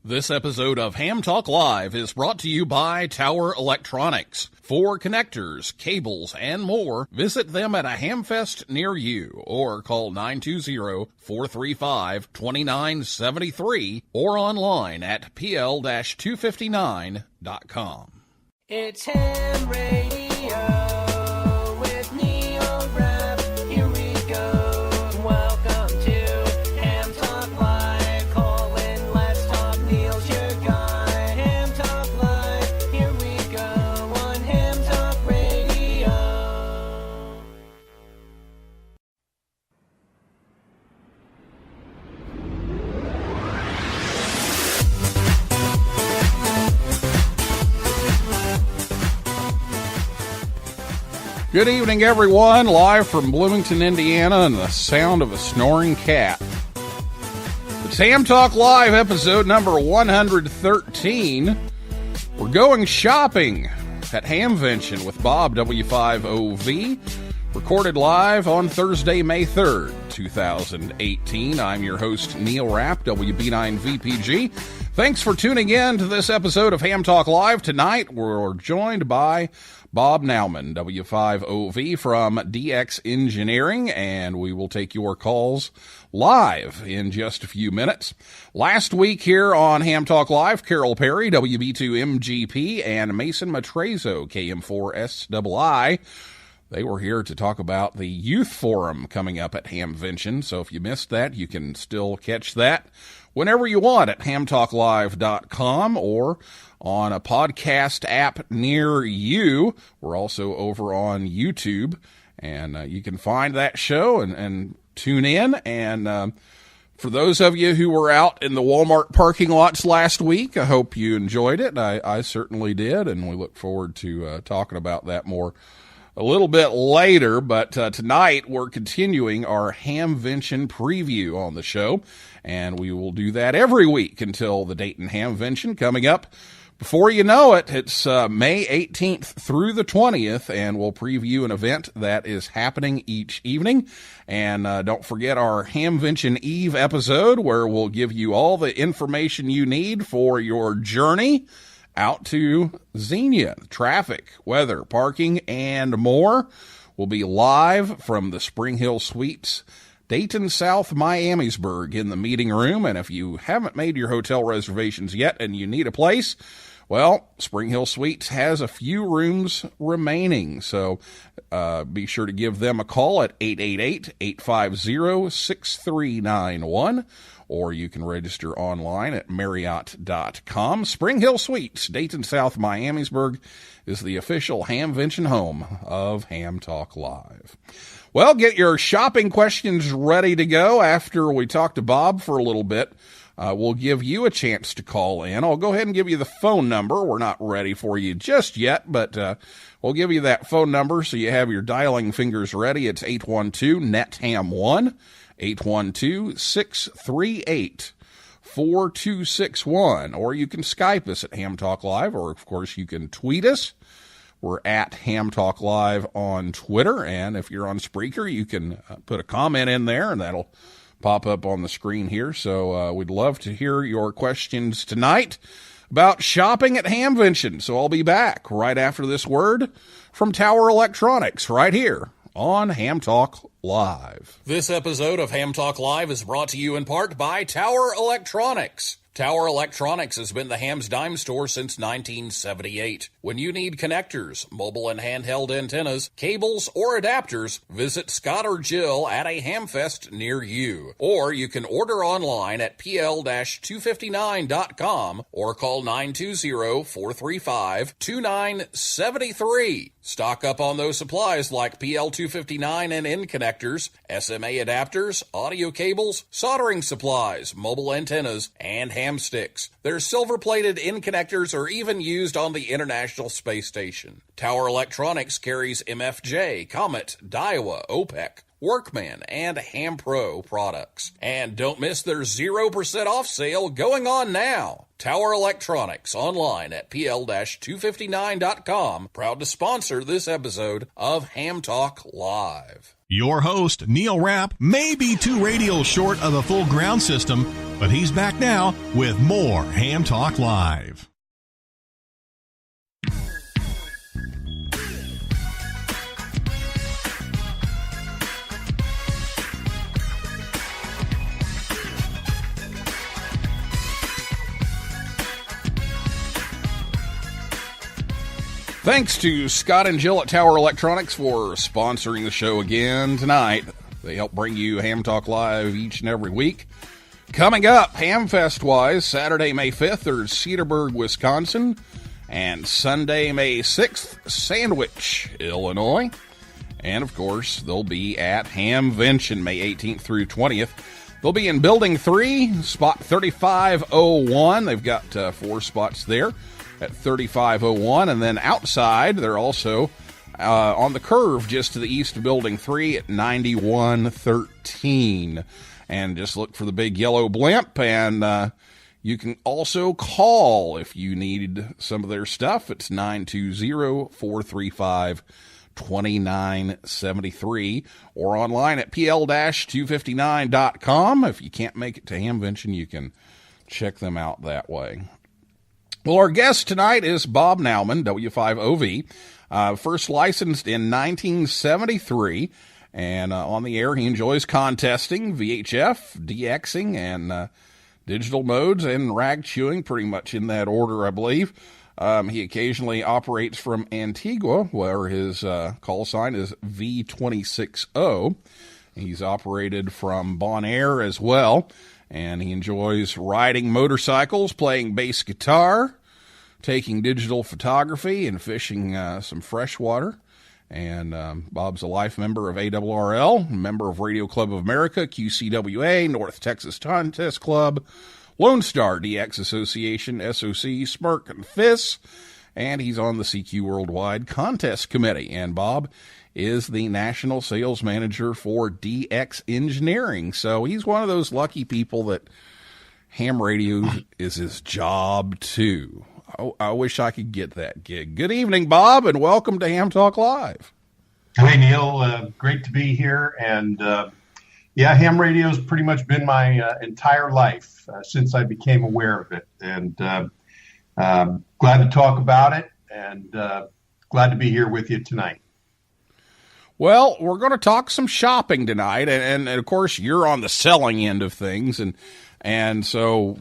This episode of Ham Talk Live is brought to you by Tower Electronics. For connectors, cables, and more, visit them at a Hamfest near you or call 920-435-2973 or online at pl-259.com. It's Ham Radio with Neil Rapp. Here we go. Welcome to Ham Talk Live. Call in, let's talk. Neil's your guy. Ham Talk Live. Here we go on Ham Talk Radio. Good evening, everyone. Live from Bloomington, Indiana, and the sound of a snoring cat. It's Ham Talk Live, episode number 113. We're going shopping at Hamvention with Bob, W5OV, recorded live on Thursday, May 3rd, 2018. I'm your host, Neil Rapp, WB9VPG. Thanks for tuning in to this episode of Ham Talk Live. Tonight, we're joined by Bob Naumann, W5OV from DX Engineering, and we will take your calls live in just a few minutes. Last week here on Ham Talk Live, Carol Perry, WB2MGP, and Mason Matrazo, KM4SII, they were here to talk about the Youth Forum coming up at Hamvention, so if you missed that, you can still catch that whenever you want at hamtalklive.com or on a podcast app near you. We're also over on YouTube, and you can find that show and tune in. And for those of you who were out in the Walmart parking lots last week, I hope you enjoyed it. I certainly did, and we look forward to talking about that more a little bit later. But tonight we're continuing our Hamvention preview on the show, and we will do that every week until the Dayton Hamvention coming up. Before you know it, it's May 18th through the 20th, and we'll preview an event that is happening each evening. And don't forget our Hamvention Eve episode, where we'll give you all the information you need for your journey out to Xenia. Traffic, weather, parking, and more will be live from the Spring Hill Suites, Dayton South Miamisburg, in the meeting room. And if you haven't made your hotel reservations yet and you need a place, well, Spring Hill Suites has a few rooms remaining, so be sure to give them a call at 888-850-6391, or you can register online at Marriott.com. Spring Hill Suites, Dayton South Miamisburg, is the official Hamvention home of Ham Talk Live. Well, get your shopping questions ready to go. After we talk to Bob for a little bit, we'll give you a chance to call in. I'll go ahead and give you the phone number. We're not ready for you just yet, but we'll give you that phone number so you have your dialing fingers ready. It's 812-NET-HAM1, 812-638-4261. Or you can Skype us at Ham Talk Live, or, of course, you can tweet us. We're at Ham Talk Live on Twitter, and if you're on Spreaker, you can put a comment in there, and that'll pop up on the screen here. So we'd love to hear your questions tonight about shopping at Hamvention. So I'll be back right after this word from Tower Electronics right here on Ham Talk Live. This episode of Ham Talk Live is brought to you in part by Tower Electronics. Tower Electronics has been the Ham's Dime store since 1978. When you need connectors, mobile and handheld antennas, cables, or adapters, visit Scott or Jill at a Hamfest near you. Or you can order online at pl-259.com or call 920-435-2973. Stock up on those supplies like PL259 and N connectors, SMA adapters, audio cables, soldering supplies, mobile antennas, and ham sticks. Their silver-plated N connectors are even used on the International Space Station. Tower Electronics carries MFJ, Comet, Daiwa, OPEC, Workman, and Ham Pro products. And don't miss their 0% off sale going on now. Tower Electronics, online at pl-259.com. Proud to sponsor this episode of Ham Talk Live. Your host, Neil Rapp, may be 2 radios short of a full ground system, but he's back now with more Ham Talk Live. Thanks to Scott and Jill at Tower Electronics for sponsoring the show again tonight. They help bring you Ham Talk Live each and every week. Coming up, Hamfest-wise, Saturday, May 5th, there's Cedarburg, Wisconsin, and Sunday, May 6th, Sandwich, Illinois. And, of course, they'll be at Hamvention, May 18th through 20th. They'll be in Building 3, spot 3501. They've got 4 spots there at 3501, and then outside they're also on the curve just to the east of Building 3 at 9113. And just look for the big yellow blimp, and you can also call if you need some of their stuff. It's 920-435-2973, or online at pl-259.com. If you can't make it to Hamvention, you can check them out that way. Well, our guest tonight is Bob Naumann, W5OV, first licensed in 1973, and on the air he enjoys contesting, VHF, DXing, and digital modes, and rag chewing, pretty much in that order, I believe. He occasionally operates from Antigua, where his call sign is V260. He's operated from Bonaire as well. And he enjoys riding motorcycles, playing bass guitar, taking digital photography, and fishing some freshwater. And Bob's a life member of ARRL, member of Radio Club of America, QCWA, North Texas Contest Club, Lone Star DX Association, SOC, Smirk, and FIS. And he's on the CQ Worldwide Contest Committee. And Bob is the national sales manager for DX Engineering. So he's one of those lucky people that ham radio is his job too. I wish I could get that gig. Good evening, Bob, and welcome to Ham Talk Live. Hey, Neil. Great to be here. And yeah, ham radio's pretty much been my entire life since I became aware of it. And glad to talk about it, and glad to be here with you tonight. Well, we're going to talk some shopping tonight, and of course, you're on the selling end of things, and so,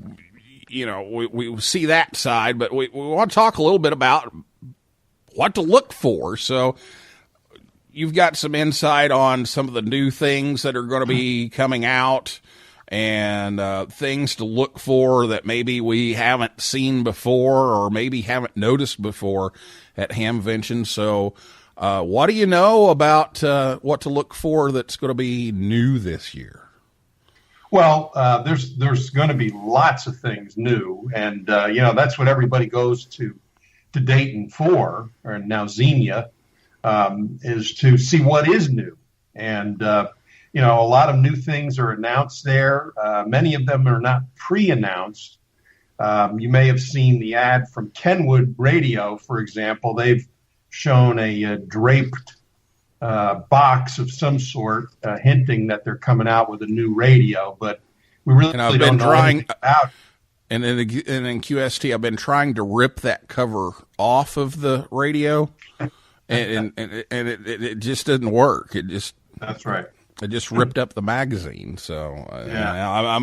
you know, we see that side, but we want to talk a little bit about what to look for. So you've got some insight on some of the new things that are going to be coming out, and things to look for that maybe we haven't seen before or maybe haven't noticed before at Hamvention. So what do you know about what to look for that's going to be new this year? Well, there's going to be lots of things new, and you know, that's what everybody goes to Dayton for, or now Xenia, is to see what is new. And you know, a lot of new things are announced there. Many of them are not pre-announced. You may have seen the ad from Kenwood Radio, for example. They've shown a draped box of some sort, hinting that they're coming out with a new radio, but we really don't know anything about it. And in QST, I've been trying to rip that cover off of the radio, and it just didn't work. That's right. It just ripped up the magazine. So yeah.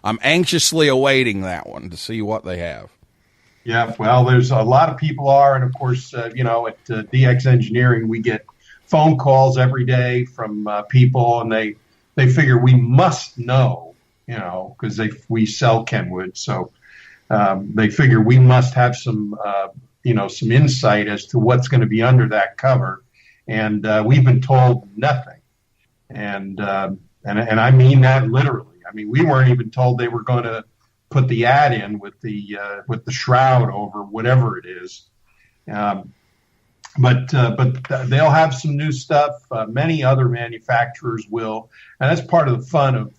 I'm anxiously awaiting that one to see what they have. Yeah, well, there's a lot of people are, and of course, you know, at DX Engineering, we get phone calls every day from people, and they figure we must know, you know, because we sell Kenwood, so they figure we must have some, you know, some insight as to what's going to be under that cover, and we've been told nothing, and I mean that literally. I mean, we weren't even told they were going to put the ad in with the shroud over whatever it is. But they'll have some new stuff. Many other manufacturers will, and that's part of the fun of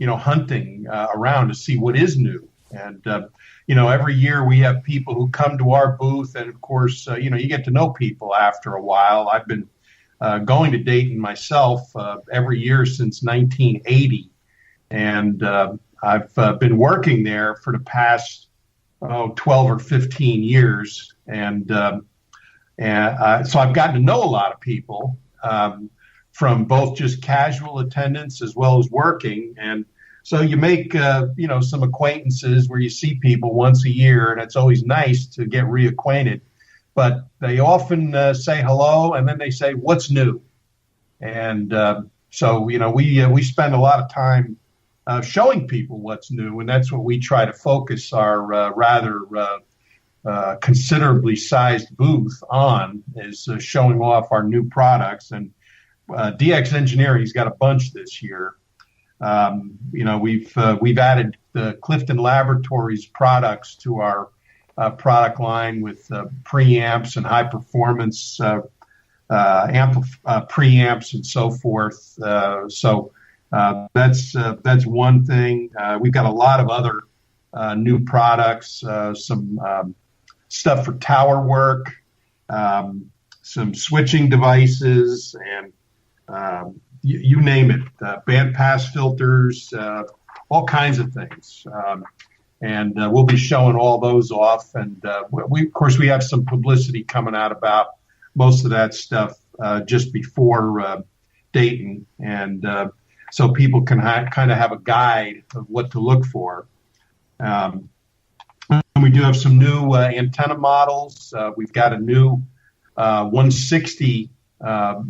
hunting around to see what is new. And, every year we have people who come to our booth. And, of course, you get to know people after a while. I've been going to Dayton myself every year since 1980. And I've been working there for the past 12 or 15 years. And so I've gotten to know a lot of people from both just casual attendance as well as working. And so you make, some acquaintances where you see people once a year, and it's always nice to get reacquainted. But they often say hello, and then they say, "What's new?" And so we spend a lot of time showing people what's new, and that's what we try to focus our rather considerably sized booth on, is showing off our new products. And DX Engineering's got a bunch this year. We've added the Clifton Laboratories products to our product line with preamps and high performance preamps and so forth. So that's one thing. We've got a lot of other new products, some stuff for tower work, some switching devices, and you name it, bandpass filters, all kinds of things. And we'll be showing all those off. And we have some publicity coming out about most of that stuff just before Dayton. And so people can kind of have a guide of what to look for. And we do have some new antenna models. We've got a new 160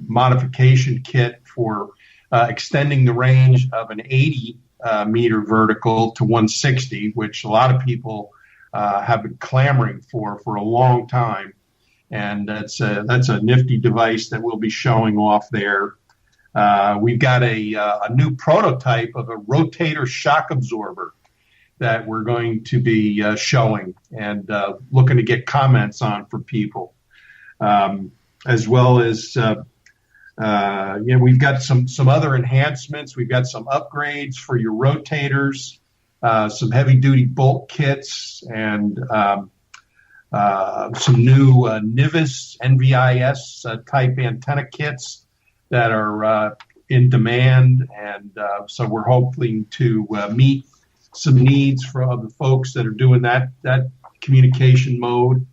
modification kit for extending the range of an 80 meter vertical to 160, which a lot of people have been clamoring for a long time. And that's a nifty device that we'll be showing off there. We've got a new prototype of a rotator shock absorber that we're going to be showing and looking to get comments on for people. As well as, we've got some other enhancements. We've got some upgrades for your rotators, some heavy-duty bolt kits, and some new NVIS type antenna kits that are in demand. And so we're hoping to meet some needs for the folks that are doing that communication mode.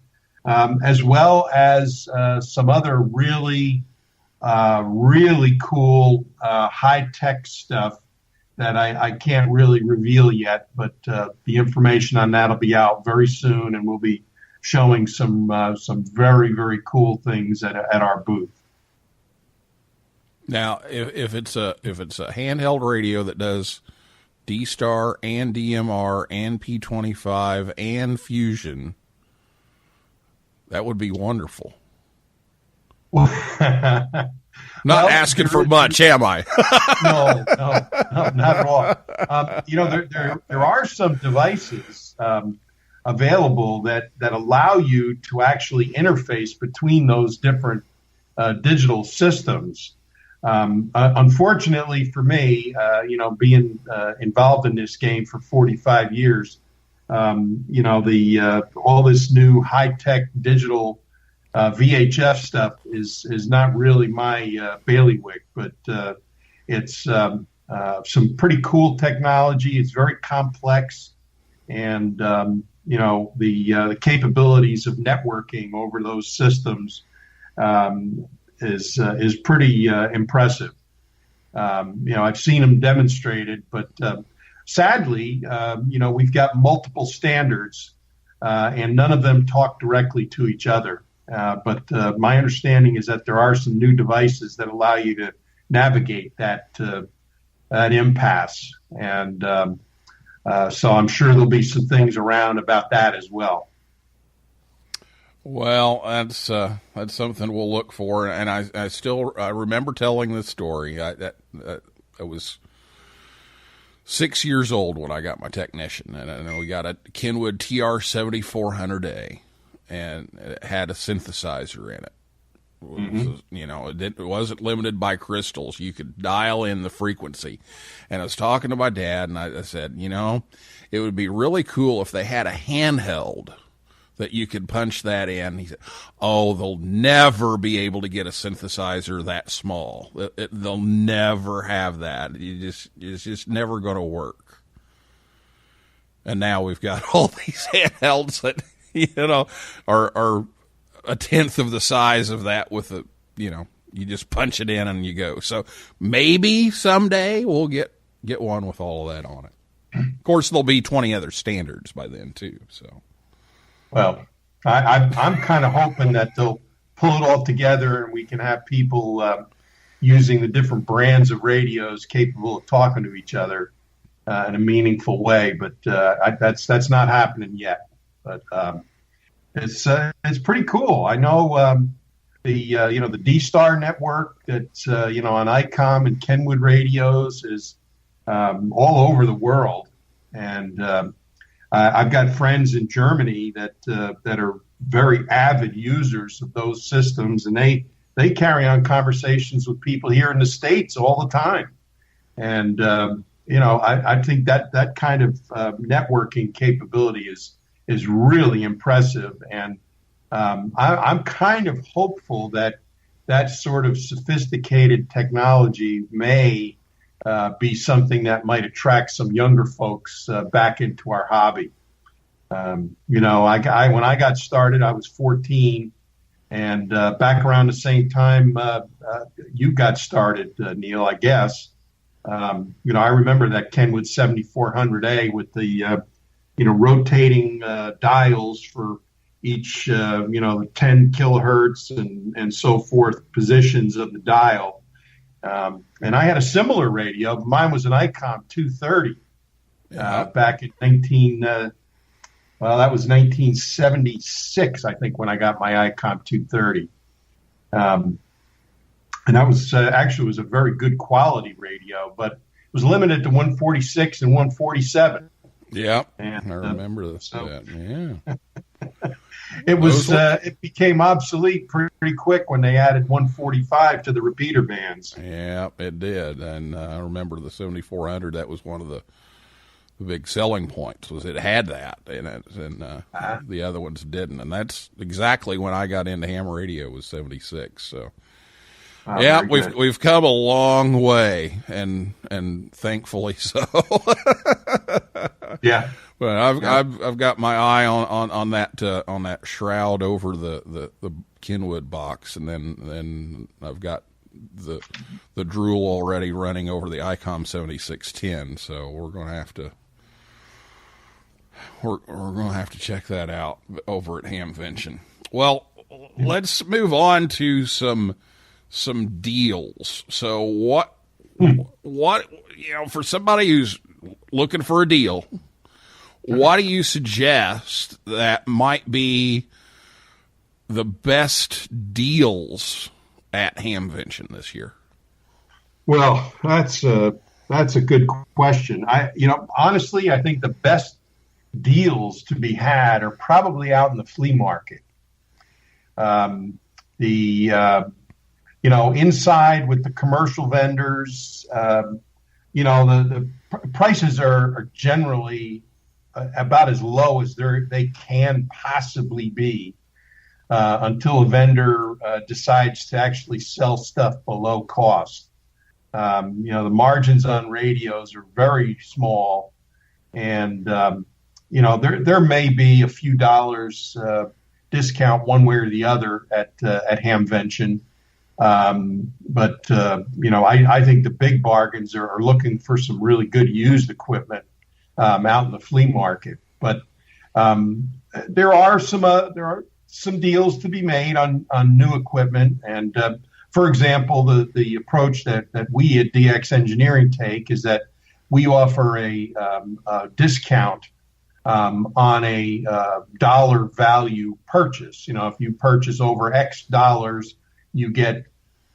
As well as some other really cool high-tech stuff that I can't really reveal yet, but the information on that will be out very soon, and we'll be showing some very, very cool things at our booth. Now, if it's a handheld radio that does D-Star and DMR and P25 and Fusion, that would be wonderful. Not asking for much, am I? No, not at all. There are some devices available that allow you to actually interface between those different digital systems. Unfortunately for me, being involved in this game for 45 years, all this new high-tech digital VHF stuff is not really my bailiwick, but it's some pretty cool technology. It's very complex, and the capabilities of networking over those systems is pretty impressive. I've seen them demonstrated, but sadly, we've got multiple standards, and none of them talk directly to each other. But my understanding is that there are some new devices that allow you to navigate that impasse. And so I'm sure there'll be some things around about that as well. Well, that's something we'll look for. And I still remember telling this story. I was 6 years old when I got my technician, and we got a Kenwood TR-7400A, and it had a synthesizer in it. You know, it wasn't limited by crystals. You could dial in the frequency. And I was talking to my dad, and I said, you know, it would be really cool if they had a handheld that you could punch that in. He said, oh, they'll never be able to get a synthesizer that small. They'll never have that. It's just never going to work. And now we've got all these handhelds that, you know, are a tenth of the size of that with a, you know, you just punch it in and you go. So maybe someday we'll get one with all of that on it. Of course, there'll be 20 other standards by then too. So, well, I'm kind of hoping that they'll pull it all together and we can have people using the different brands of radios capable of talking to each other in a meaningful way. But that's not happening yet. But it's pretty cool. I know the D-Star network that's on ICOM and Kenwood radios is all over the world, and I've got friends in Germany that are very avid users of those systems, and they carry on conversations with people here in the States all the time, and I think that kind of networking capability is really impressive, and I'm kind of hopeful that sort of sophisticated technology may be something that might attract some younger folks back into our hobby. When I got started, I was 14, and back around the same time you got started, Neil, I guess. I remember that Kenwood 7400A with the rotating dials for each 10 kilohertz and so forth positions of the dial. And I had a similar radio. Mine was an ICOM 230 back in 1976, I think, when I got my ICOM 230. And that was actually was a very good quality radio, but it was limited to 146 and 147. Yeah, and, I remember that. Yeah. It was. It became obsolete pretty quick when they added 145 to the repeater bands. Yeah, it did. And I remember the 7400. That was one of the big selling points. Was it had that in it, and the other ones didn't. And that's exactly when I got into ham radio, was 76. So. Yeah, we've come a long way, and thankfully so. Yeah, but I've got my eye on that shroud over the Kenwood box, and then I've got the drool already running over the ICOM 7610. So we're gonna have to check that out over at Hamvention. Well, let's move on to some deals. So what for somebody who's looking for a deal, what do you suggest that might be the best deals at Hamvention this year? Well, that's a good question. Honestly, I think the best deals to be had are probably out in the flea market. Inside with the commercial vendors, the prices are generally about as low as they can possibly be until a vendor decides to actually sell stuff below cost. The margins on radios are very small, and there may be a few dollars discount one way or the other at Hamvention. But I think the big bargains are looking for some really good used equipment out in the flea market. But there are some deals to be made on new equipment. And for example, the approach that we at DX Engineering take is that we offer a discount on a dollar value purchase. If you purchase over X dollars, you get,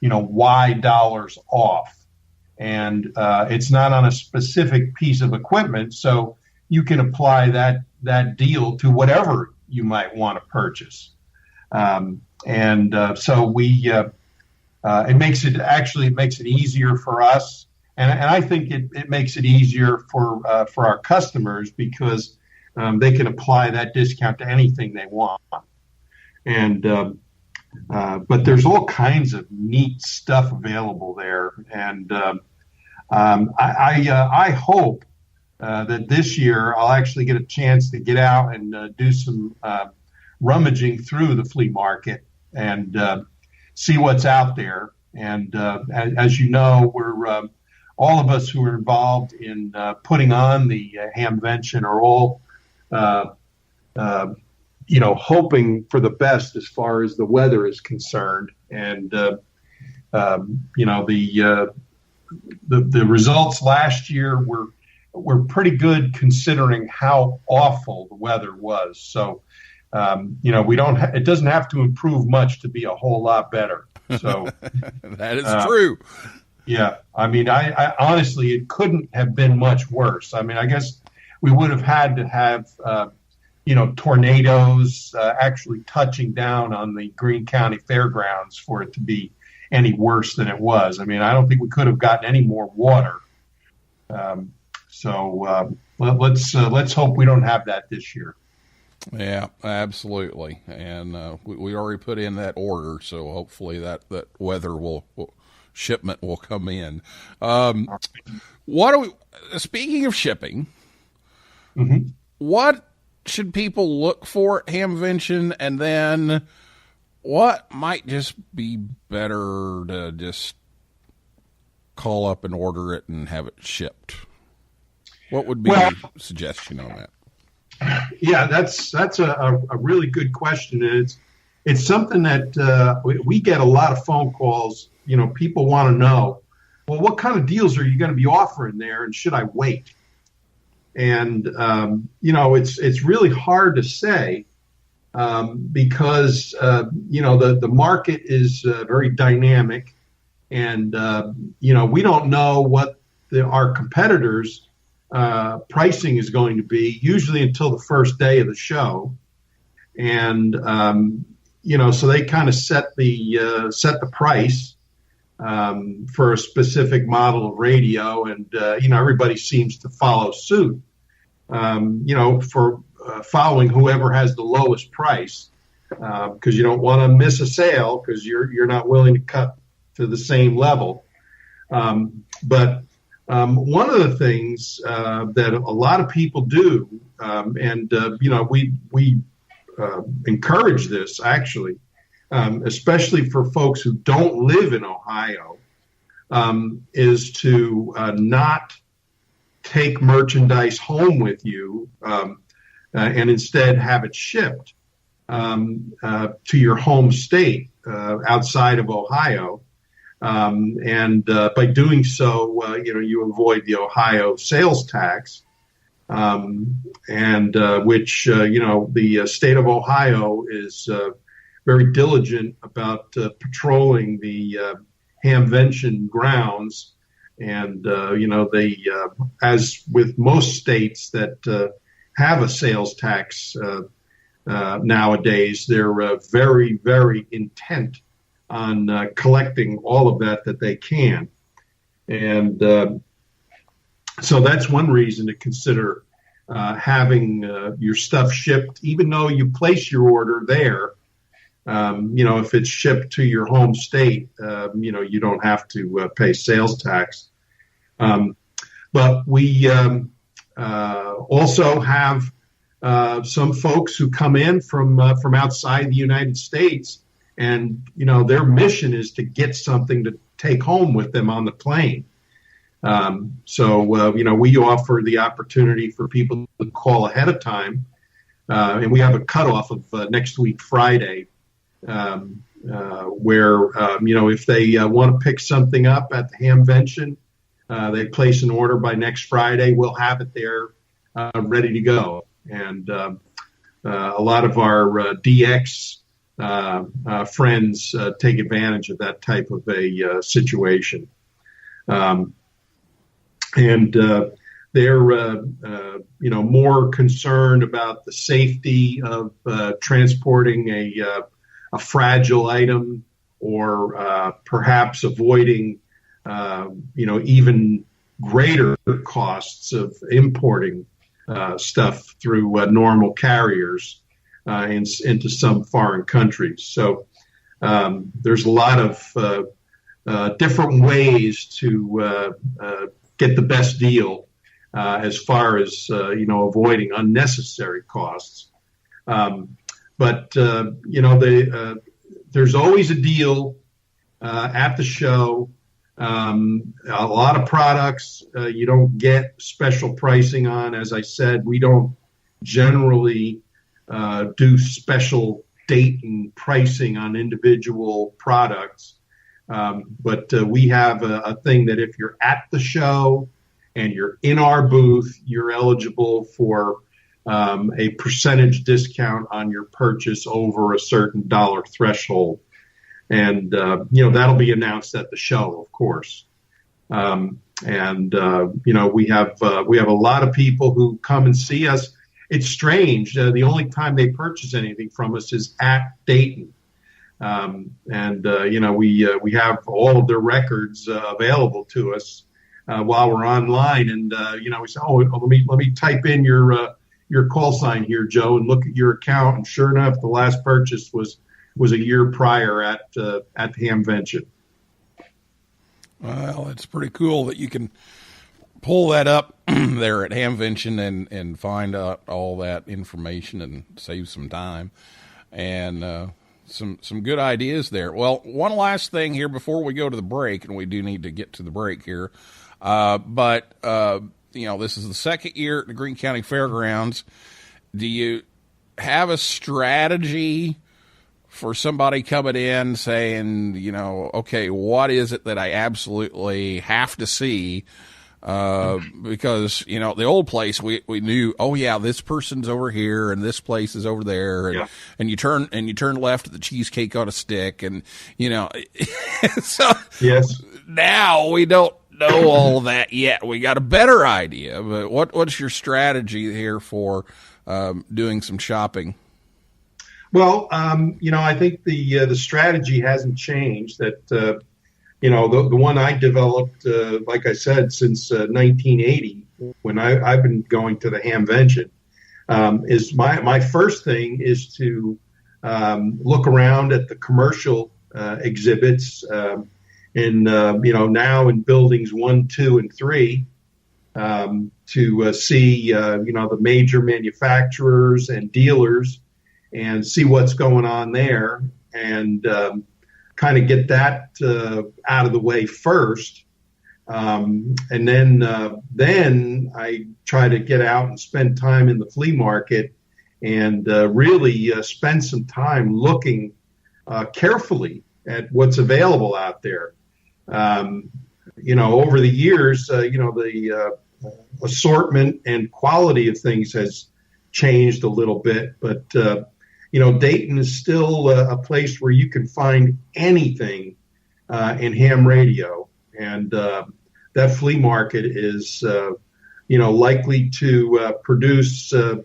Y dollars off. And it's not on a specific piece of equipment, so you can apply that deal to whatever you might want to purchase. So we it makes it easier for us, and I think it makes it easier for our customers because they can apply that discount to anything they want. And but there's all kinds of neat stuff available there, and I hope that this year I'll actually get a chance to get out and do some rummaging through the flea market and see what's out there. And as you know, we're all of us who are involved in putting on the Hamvention are all hoping for the best as far as the weather is concerned. And the results last year were pretty good considering how awful the weather was. So it doesn't have to improve much to be a whole lot better. So that is true. Yeah, I mean, I honestly, it couldn't have been much worse. I mean, I guess we would have had to have tornadoes actually touching down on the Greene County Fairgrounds for it to be any worse than it was. I mean, I don't think we could have gotten any more water. Let's hope we don't have that this year. Yeah, absolutely. And we already put in that order, so hopefully that weather shipment will come in. Speaking of shipping, mm-hmm. What should people look for at Hamvention, and then what might just be better to just call up and order it and have it shipped? What would be your suggestion on that? Yeah, that's a really good question. It's something that we get a lot of phone calls. People want to know, well, what kind of deals are you going to be offering there, and should I wait? And it's really hard to say because the market is very dynamic, and we don't know what our competitors' pricing is going to be usually until the first day of the show, and so they kind of set the price for a specific model of radio, and everybody seems to follow suit. For following whoever has the lowest price, because you don't want to miss a sale because you're not willing to cut to the same level. But one of the things that a lot of people do, we encourage this actually, especially for folks who don't live in Ohio, is to not take merchandise home with you and instead have it shipped to your home state outside of Ohio. And by doing so, you avoid the Ohio sales tax, which the state of Ohio is very diligent about patrolling the Hamvention grounds. And, they, as with most states that have a sales tax nowadays, they're very, very intent on collecting all of that they can. And so that's one reason to consider having your stuff shipped, even though you place your order there. If it's shipped to your home state, you don't have to pay sales tax. But we also have some folks who come in from outside the United States, and their mission is to get something to take home with them on the plane. So we offer the opportunity for people to call ahead of time, and we have a cutoff of next week Friday, where if they want to pick something up at the Hamvention, they place an order by next Friday. We'll have it there ready to go. And a lot of our DX friends take advantage of that type of a situation. They're more concerned about the safety of transporting a fragile item, or perhaps avoiding even greater costs of importing stuff through normal carriers into some foreign countries. So there's a lot of different ways to get the best deal as far as avoiding unnecessary costs. But there's always a deal at the show. A lot of products you don't get special pricing on. As I said, we don't generally do special date and pricing on individual products. But we have a thing that if you're at the show and you're in our booth, you're eligible for a percentage discount on your purchase over a certain dollar threshold. And, that'll be announced at the show, of course. We have a lot of people who come and see us. It's strange. The only time they purchase anything from us is at Dayton. We have all of their records available to us while we're online. And, we say, let me type in your call sign here, Joe, and look at your account. And sure enough, the last purchase was a year prior at Hamvention. Well, it's pretty cool that you can pull that up there at Hamvention and find out all that information and save some time and some good ideas there. Well, one last thing here before we go to the break, and we do need to get to the break here. But this is the second year at the Greene County Fairgrounds. Do you have a strategy for somebody coming in saying, okay, what is it that I absolutely have to see? Because, the old place we knew, oh yeah, this person's over here and this place is over there. And, and you turn left at the cheesecake on a stick. And, so yes, now we don't know all that yet. We got a better idea, but what's your strategy here for, doing some shopping? Well, I think the strategy hasn't changed. That the one I developed, like I said, since 1980, when I've been going to the Hamvention, is my first thing is to look around at the commercial exhibits now in buildings 1, 2, and 3 to see the major manufacturers and dealers, and see what's going on there, and kind of get that out of the way first. And then I try to get out and spend time in the flea market and really spend some time looking carefully at what's available out there. Over the years, the assortment and quality of things has changed a little bit, but Dayton is still a place where you can find anything in ham radio, and that flea market is, likely to produce, a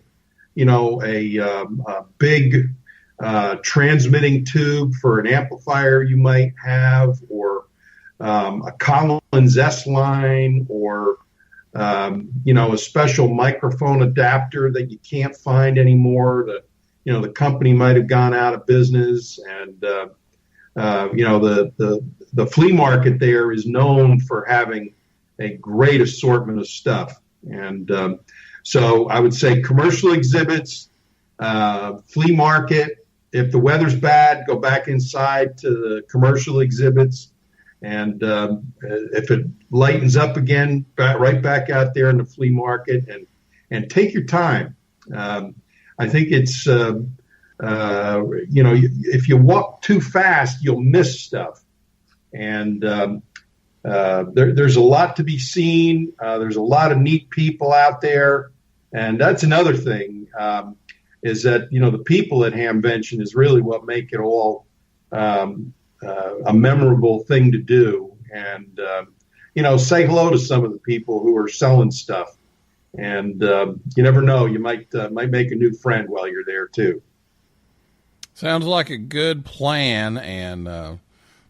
big transmitting tube for an amplifier you might have, or a Collins S line, or a special microphone adapter that you can't find anymore. The company might have gone out of business, and the flea market there is known for having a great assortment of stuff. And so I would say commercial exhibits, flea market. If the weather's bad, go back inside to the commercial exhibits, and if it lightens up again, right back out there in the flea market, and take your time. I think it's, if you walk too fast, you'll miss stuff. And there's a lot to be seen. There's a lot of neat people out there. And that's another thing, is that, the people at Hamvention is really what make it all a memorable thing to do. And, say hello to some of the people who are selling stuff. And you never know, you might make a new friend while you're there too. Sounds like a good plan, and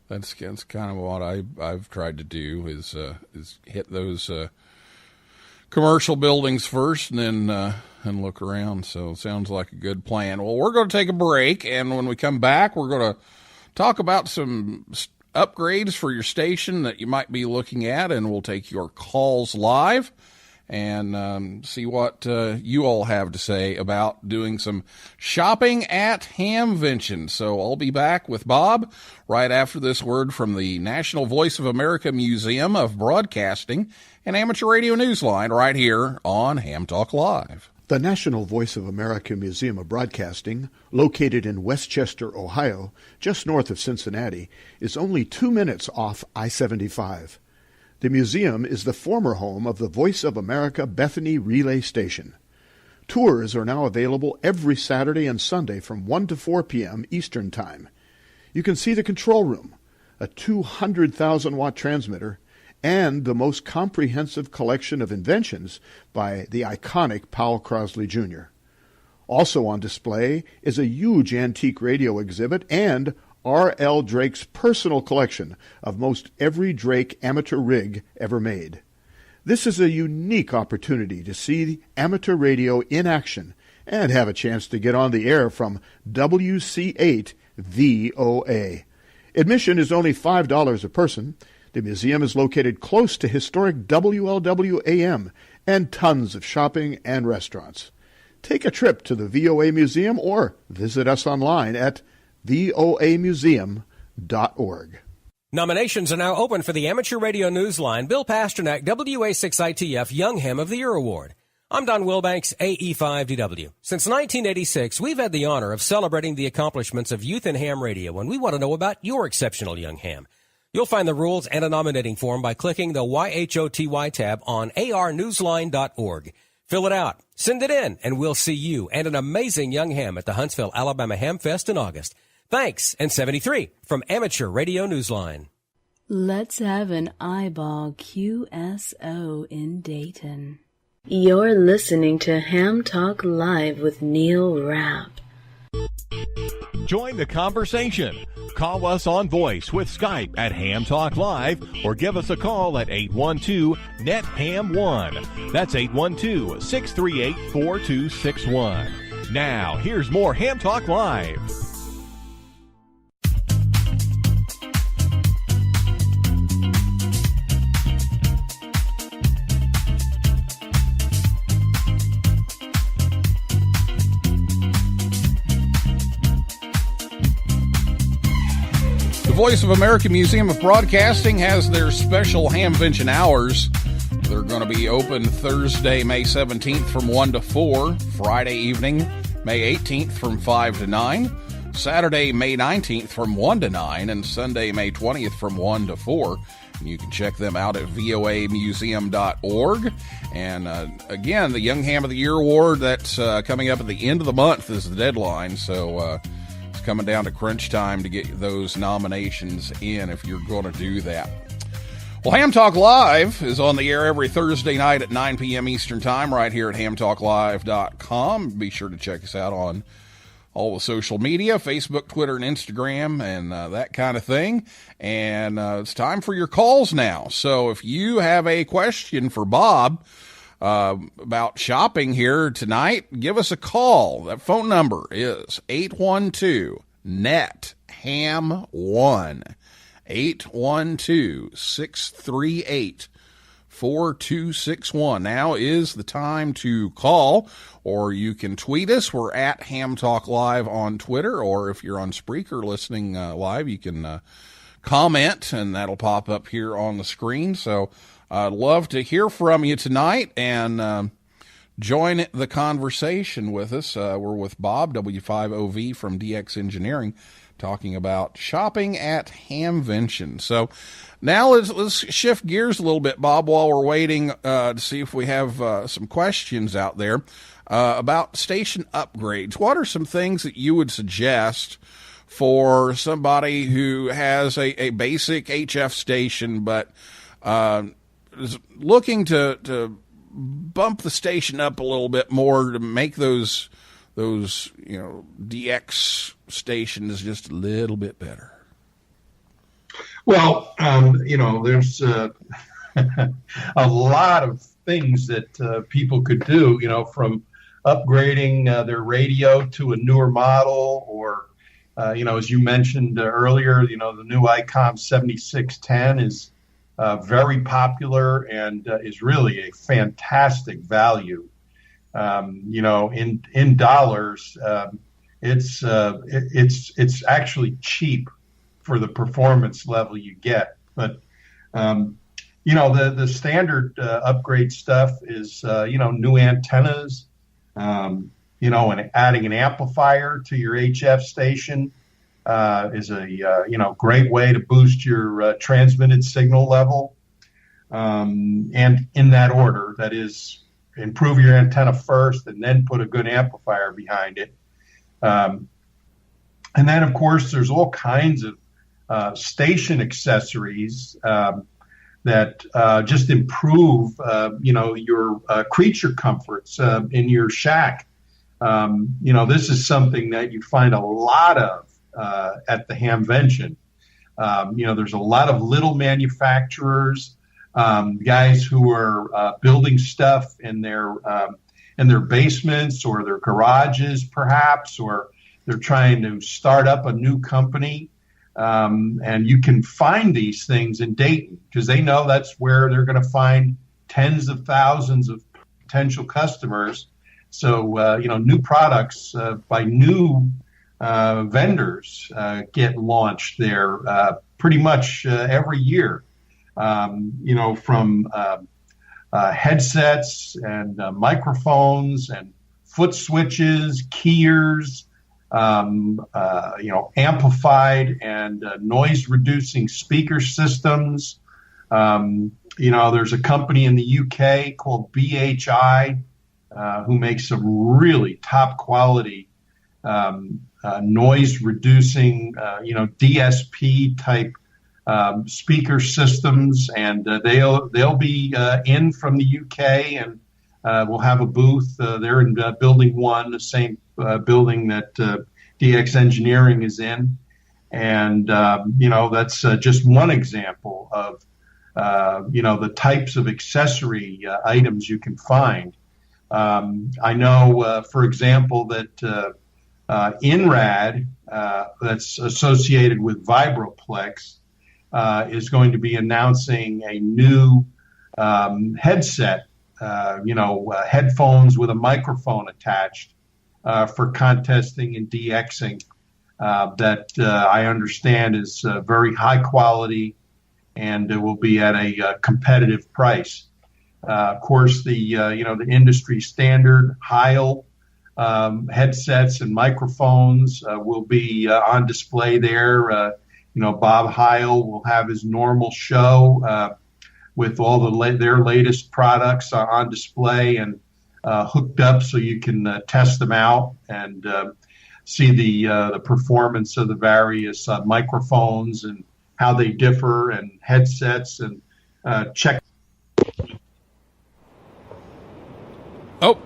that's kind of what I've tried to do is hit those commercial buildings first, and then and look around. So it sounds like a good plan. Well, we're going to take a break, and when we come back, we're going to talk about some upgrades for your station that you might be looking at, and we'll take your calls live and see what you all have to say about doing some shopping at Hamvention. So I'll be back with Bob right after this word from the National Voice of America Museum of Broadcasting and Amateur Radio Newsline right here on Ham Talk Live. The National Voice of America Museum of Broadcasting, located in Westchester, Ohio, just north of Cincinnati, is only 2 minutes off I-75. The museum is the former home of the Voice of America Bethany Relay Station. Tours are now available every Saturday and Sunday from 1 to 4 p.m. Eastern Time. You can see the control room, a 200,000-watt transmitter, and the most comprehensive collection of inventions by the iconic Powell Crosley Jr. Also on display is a huge antique radio exhibit and R.L. Drake's personal collection of most every Drake amateur rig ever made. This is a unique opportunity to see amateur radio in action and have a chance to get on the air from WC8VOA. Admission is only $5 a person. The museum is located close to historic WLW-AM and tons of shopping and restaurants. Take a trip to the VOA Museum or visit us online at voamuseum.org. Nominations are now open for the Amateur Radio Newsline Bill Pasternak WA6ITF Young Ham of the Year Award. I'm Don Wilbanks, AE5DW. Since 1986, we've had the honor of celebrating the accomplishments of youth in ham radio, and we want to know about your exceptional young ham. You'll find the rules and a nominating form by clicking the YHOTY tab on arnewsline.org. Fill it out, send it in, and we'll see you and an amazing young ham at the Huntsville, Alabama Ham Fest in August. Thanks, and 73 from Amateur Radio Newsline. Let's have an eyeball QSO in Dayton. You're listening to Ham Talk Live with Neil Rapp. Join the conversation. Call us on voice with Skype at Ham Talk Live or give us a call at 812-NET-HAM1. That's 812-638-4261. Now, here's more Ham Talk Live. The Voice of America Museum of Broadcasting has their special Hamvention hours. They're going to be open Thursday, May 17th from 1 to 4, Friday evening, May 18th from 5 to 9, Saturday, May 19th from 1 to 9, and Sunday, May 20th from 1 to 4. And you can check them out at voamuseum.org. And again, the Young Ham of the Year Award, that's coming up at the end of the month is the deadline. So it's coming down to crunch time to get those nominations in if you're going to do that. Well, Ham Talk Live is on the air every Thursday night at 9 p.m. Eastern Time right here at hamtalklive.com. Be sure to check us out on all the social media, Facebook, Twitter, and Instagram, and that kind of thing. And it's time for your calls now. So if you have a question for Bob about shopping here tonight, give us a call. That phone number is 812-NET-HAM1. 812-638-4261. Now is the time to call, or you can tweet us. We're at Ham Talk Live on Twitter, or if you're on Spreaker listening live, you can comment, and that'll pop up here on the screen. So I'd love to hear from you tonight, and join the conversation with us. We're with Bob, W5OV from DX Engineering, talking about shopping at Hamvention. So now let's shift gears a little bit, Bob, while we're waiting to see if we have some questions out there about station upgrades. What are some things that you would suggest for somebody who has a basic HF station but is looking to bump the station up a little bit more to make those those, DX stations just a little bit better? Well, there's a lot of things that people could do, from upgrading their radio to a newer model, or, as you mentioned earlier, the new ICOM 7610 is very popular and is really a fantastic value. In dollars, it's actually cheap for the performance level you get. But, the standard upgrade stuff is, new antennas, and adding an amplifier to your HF station is a, great way to boost your transmitted signal level. And in that order, that is, improve your antenna first and then put a good amplifier behind it. And then, of course, there's all kinds of station accessories that just improve, your creature comforts in your shack. This is something that you find a lot of at the Hamvention. There's a lot of little manufacturers, guys who are building stuff in their basements or their garages, perhaps, or they're trying to start up a new company. And you can find these things in Dayton because they know that's where they're going to find tens of thousands of potential customers. So, new products by new vendors get launched there pretty much every year, from headsets and microphones and foot switches, keyers, amplified and noise-reducing speaker systems. There's a company in the UK called BHI who makes some really top-quality noise-reducing, DSP-type speaker systems, and they'll be in from the UK, and we'll have a booth. They're in Building 1, the same building that DX Engineering is in. And, that's just one example of, the types of accessory items you can find. I know, for example, that INRAD, that's associated with Vibroplex, is going to be announcing a new headset, headphones with a microphone attached for contesting and DXing that I understand is very high quality and it will be at a competitive price. Of course, the industry standard Heil headsets and microphones will be on display there. Bob Heil will have his normal show with all their latest products on display and hooked up so you can test them out and see the performance of the various microphones and how they differ and headsets and check. Oh,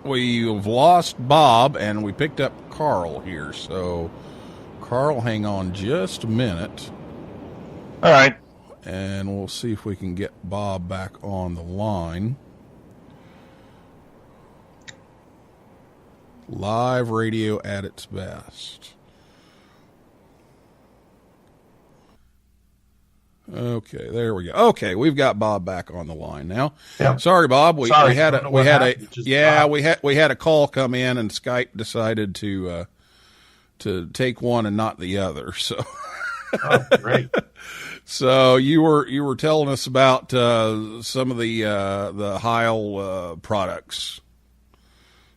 we've lost Bob and we picked up Carl here. So, Carl, hang on just a minute. All right. And we'll see if we can get Bob back on the line. Live radio at its best. Okay, there we go. Okay, we've got Bob back on the line now. Yep. Sorry, Bob. We had a call come in and Skype decided to take one and not the other. So, oh, great. So you were telling us about some of the Heil products.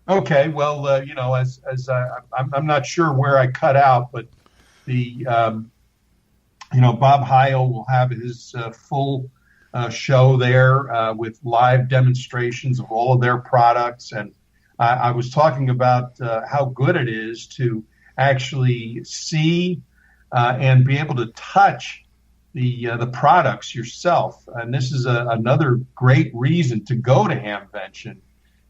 Okay, well, as I'm not sure where I cut out, but the Bob Heil will have his full show there with live demonstrations of all of their products, and I was talking about how good it is to actually see and be able to touch the products yourself. And this is another great reason to go to Hamvention,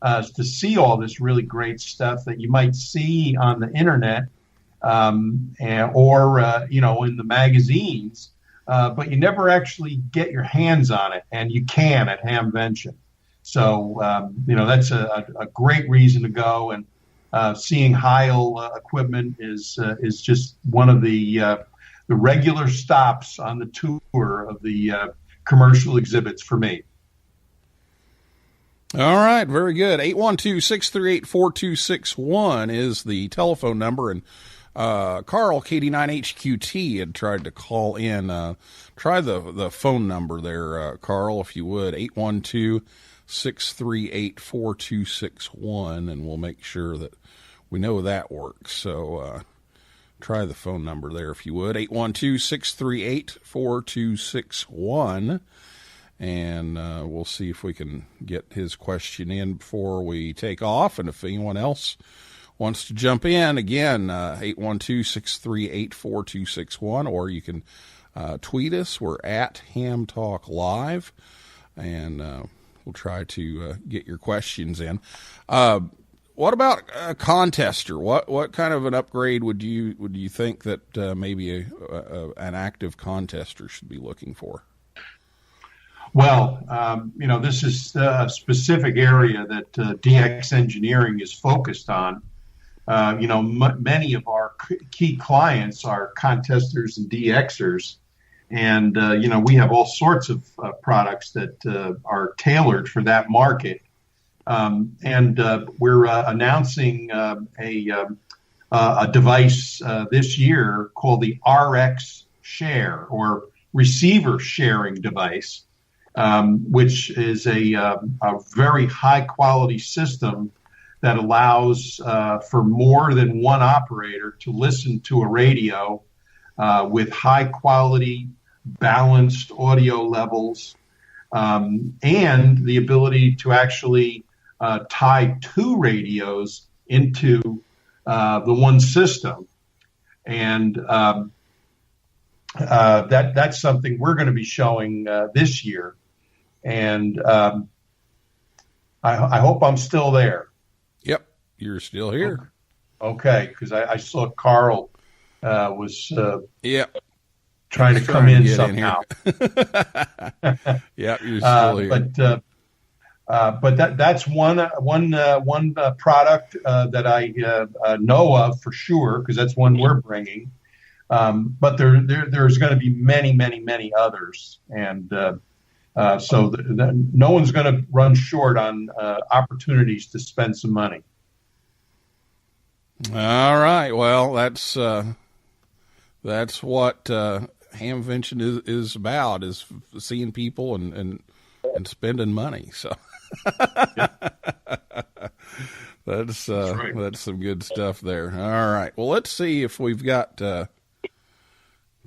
to see all this really great stuff that you might see on the internet or in the magazines, but you never actually get your hands on it, and you can at Hamvention. So that's a great reason to go, and seeing Heil equipment is just one of the regular stops on the tour of the commercial exhibits for me. All right, very good. 812-638-4261 is the telephone number, and Carl, KD9HQT, had tried to call in. Try the phone number there, Carl, if you would, 812-638-4261, and we'll make sure that we know that works. So try the phone number there, if you would, 812-638-4261. And we'll see if we can get his question in before we take off. And if anyone else wants to jump in, again, 812-638-4261, or you can tweet us. We're at hamtalklive, and we'll try to get your questions in. What about a contester? What kind of an upgrade would you think that maybe an active contester should be looking for? Well, this is a specific area that DX Engineering is focused on. Many of our key clients are contesters and DXers, and we have all sorts of products that are tailored for that market. And we're announcing a device this year called the RX Share, or receiver sharing device. Which is a very high-quality system that allows for more than one operator to listen to a radio with high-quality, balanced audio levels, and the ability to actually tie two radios into the one system. And that's something we're going to be showing this year. And I hope I'm still there. Yep, you're still here. Okay, because I saw Carl was trying to come in somehow. Yeah, you're still here. But that's one product that I know of for sure, because that's one we're bringing. But there's going to be many others, and so no one's going to run short on opportunities to spend some money. All right. Well, that's what Hamvention is about, is seeing people and spending money. So that's right. That's some good stuff there. All right. Well, let's see if we've got. Do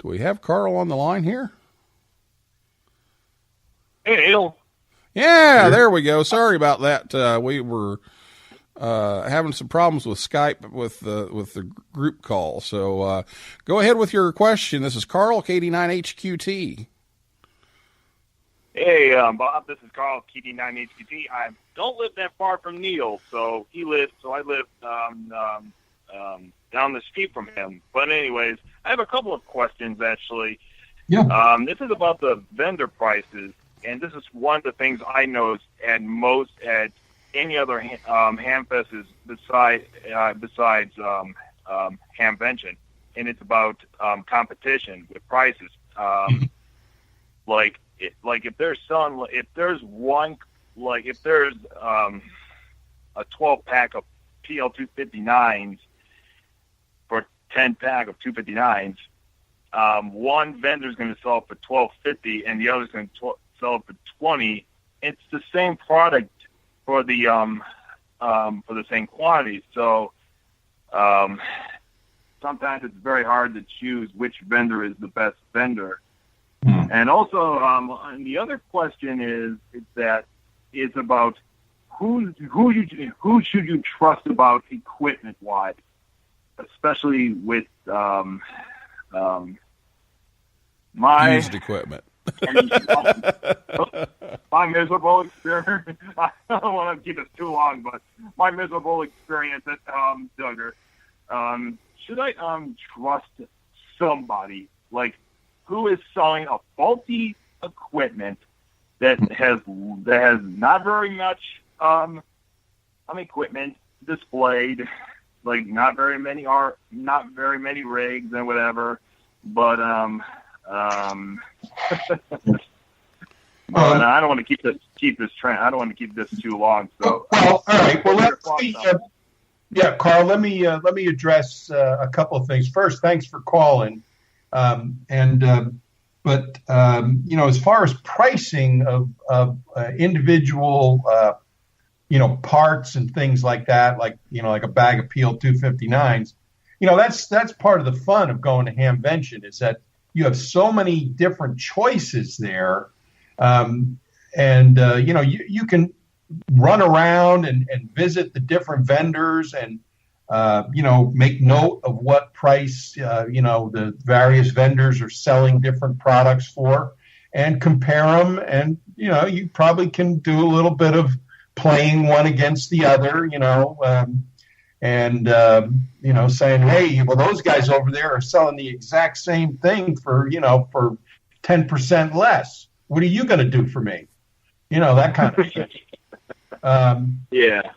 we have Carl on the line here? Hey, Neil. Yeah, there we go. Sorry about that. We were having some problems with Skype with the group call. So go ahead with your question. This is Carl, KD9HQT. Hey, Bob. This is Carl, KD9HQT. I don't live that far from Neil, so I live down the street from him. But anyways, I have a couple of questions actually. Yeah. This is about the vendor prices. And this is one of the things I noticed at any other Hamfests besides Hamvention, and it's about competition with prices. Like if there's a 12-pack of PL259s for 10-pack of 259s, one vendor's going to sell it for $12.50, and the other's going to sell it for $20. It's the same product for the same quantity. So sometimes it's very hard to choose which vendor is the best vendor. And also, and the other question is about who should you trust about equipment wise, especially with used equipment. I mean, my miserable experience. I don't want to keep this too long, but my miserable experience at Duggar. Should I trust somebody like who is selling a faulty equipment that has not very much equipment displayed, like not very many rigs and whatever, but and I don't want to keep this trend. I don't want to keep this too long. So, well, all right. Well, yeah, Carl. Let me address a couple of things. First, thanks for calling. But as far as pricing of individual parts and things like that, like a bag of PL 259s, that's part of the fun of going to Hamvention, is that you have so many different choices there. You can run around and visit the different vendors and, make note of what price, the various vendors are selling different products for, and compare them. And, you probably can do a little bit of playing one against the other, saying, hey, well, those guys over there are selling the exact same thing for 10% less. What are you going to do for me? That kind of thing. Yeah.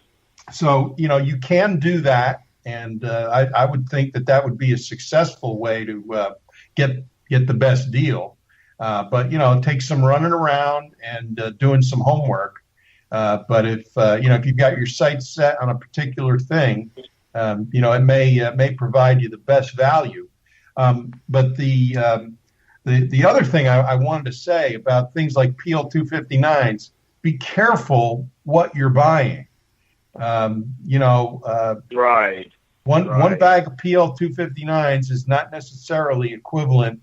So, you can do that. And I would think that would be a successful way to get the best deal. But, it takes some running around and doing some homework. But if you've got your sights set on a particular thing, it may provide you the best value. But the other thing I wanted to say about things like PL 259s, be careful what you're buying. Right. One bag of PL 259s is not necessarily equivalent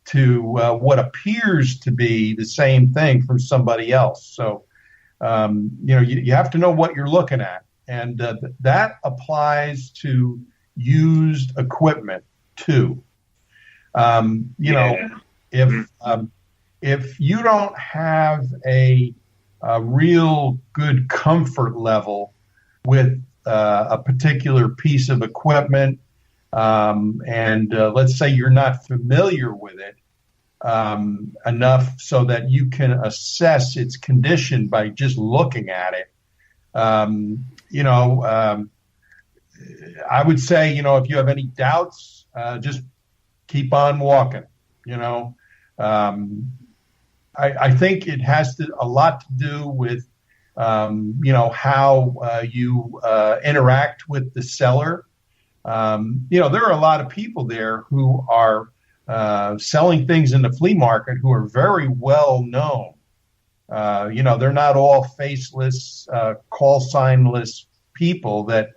to what appears to be the same thing from somebody else. So, you have to know what you're looking at. And that applies to used equipment too. If you don't have a real good comfort level with a particular piece of equipment, and let's say you're not familiar with it enough so that you can assess its condition by just looking at it, I would say, if you have any doubts, just keep on walking. I think it has a lot to do with, how you interact with the seller. There are a lot of people there who are selling things in the flea market who are very well known. They're not all faceless, call signless people that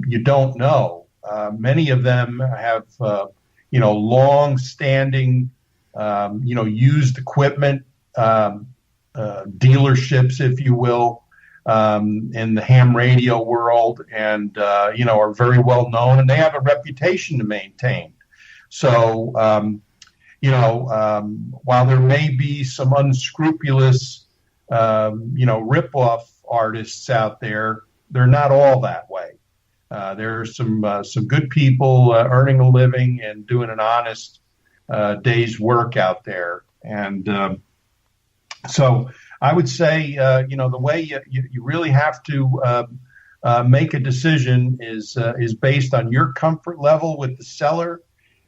you don't know. Many of them have, long-standing, used equipment dealerships, if you will, in the ham radio world, and are very well known, and they have a reputation to maintain. So, while there may be some unscrupulous, rip-off artists out there, they're not all that way. There are some good people earning a living and doing an honest day's work out there. And so I would say, the way you really have to make a decision is based on your comfort level with the seller,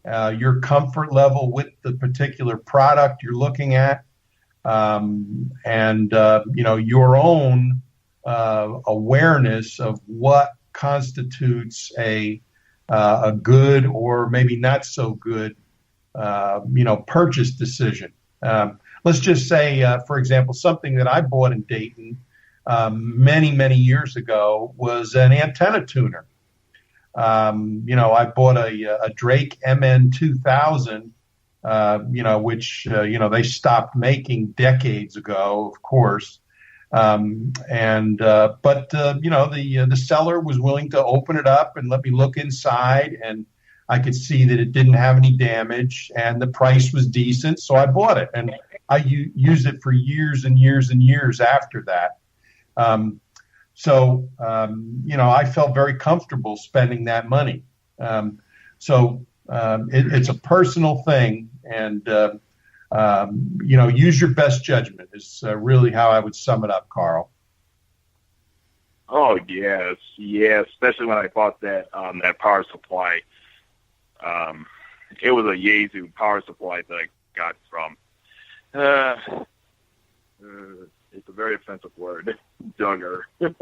your comfort level with the particular product you're looking at, and your own awareness of what constitutes a good or maybe not so good purchase decision. Let's just say, for example, something that I bought in Dayton many, many years ago was an antenna tuner. I bought a Drake MN 2000, which, they stopped making decades ago, of course. But the seller was willing to open it up and let me look inside, and I could see that it didn't have any damage and the price was decent. So I bought it. And I used it for years and years and years after that. I felt very comfortable spending that money. It's a personal thing, and use your best judgment is really how I would sum it up, Carl. Oh yes, especially when I bought that power supply. It was a Yaesu power supply that I got from. It's a very offensive word, Duggar. The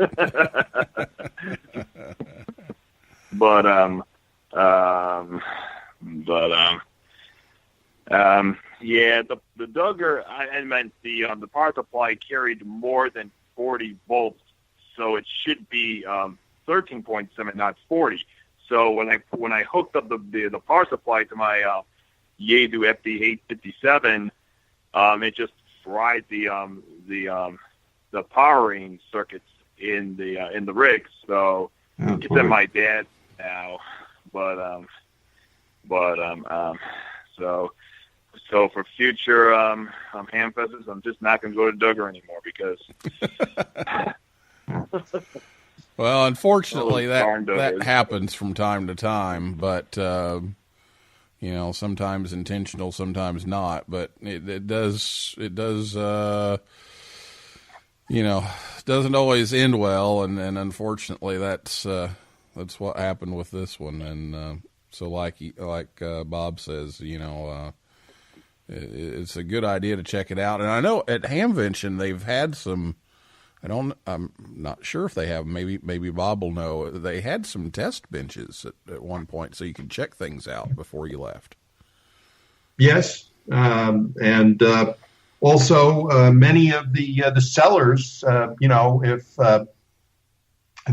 Duggar, I meant the power supply carried more than 40 volts, so it should be 13.7, not 40. So when I hooked up the power supply to my Yaesu FD857, it just fried the powering circuits in the rig. So it's at my dad's now, so for future Hamfests, I'm just not going to go to Duggar anymore because. Well, unfortunately, that happens from time to time, but sometimes intentional, sometimes not. But it does doesn't always end well, and unfortunately, that's what happened with this one. And so, like Bob says, it's a good idea to check it out. And I know at Hamvention they've had some. I'm not sure if they have. Maybe Bob will know. They had some test benches at one point, so you could check things out before you left. Yes, and also many of the sellers, if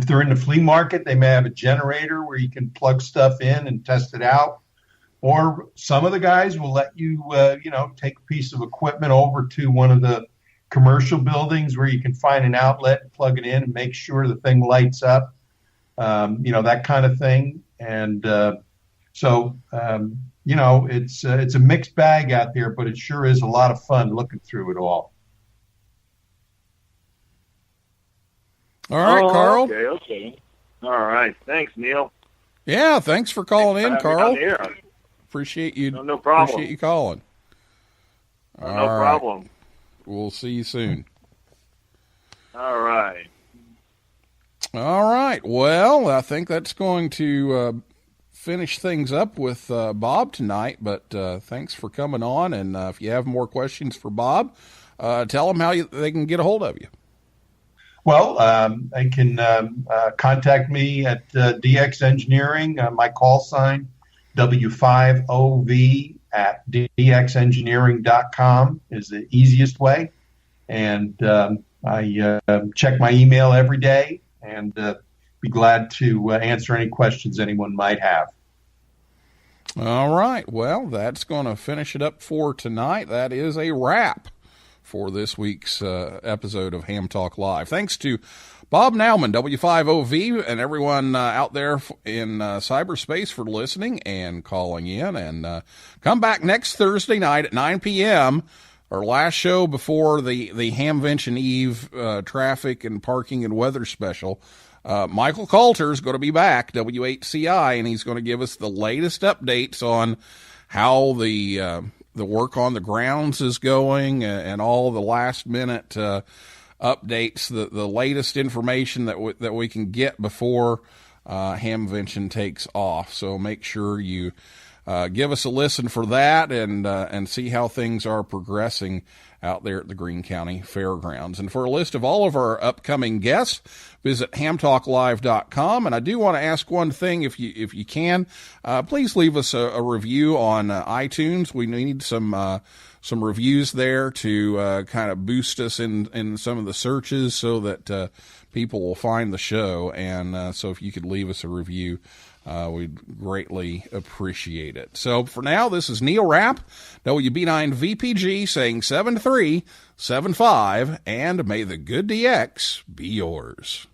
they're in the flea market, they may have a generator where you can plug stuff in and test it out. Or some of the guys will let you, take a piece of equipment over to one of the commercial buildings where you can find an outlet and plug it in and make sure the thing lights up, that kind of thing. And it's a mixed bag out there, but it sure is a lot of fun looking through it all. All right, Carl. Okay. All right. Thanks, Neil. Yeah, thanks for calling in, Carl. Appreciate you. No problem. Appreciate you calling. No problem. We'll see you soon. All right. All right. Well, I think that's going to finish things up with Bob tonight, but thanks for coming on. And if you have more questions for Bob, tell them how they can get a hold of you. Well, they can contact me at DX Engineering. My call sign, W5OV at dxengineering.com is the easiest way. And I check my email every day and be glad to answer any questions anyone might have. All right. Well, that's going to finish it up for tonight. That is a wrap for this week's episode of Ham Talk Live. Thanks to Bob Naumann, W5OV, and everyone out there in cyberspace for listening and calling in. And come back next Thursday night at 9 p.m., our last show before the Hamvention Eve traffic and parking and weather special. Michael Coulter is going to be back, W8CI, and he's going to give us the latest updates on how the work on the grounds is going and all the last-minute updates, the latest information that we can get before Hamvention takes off. So make sure you give us a listen for that and see how things are progressing out there at the Greene County Fairgrounds. And for a list of all of our upcoming guests, visit hamtalklive.com. And I do want to ask one thing, if you can, please leave us a review on iTunes. We need some reviews there to kind of boost us in some of the searches so that people will find the show. And so if you could leave us a review, we'd greatly appreciate it. So for now, this is Neil Rapp, WB9VPG, saying 7375, and may the good DX be yours.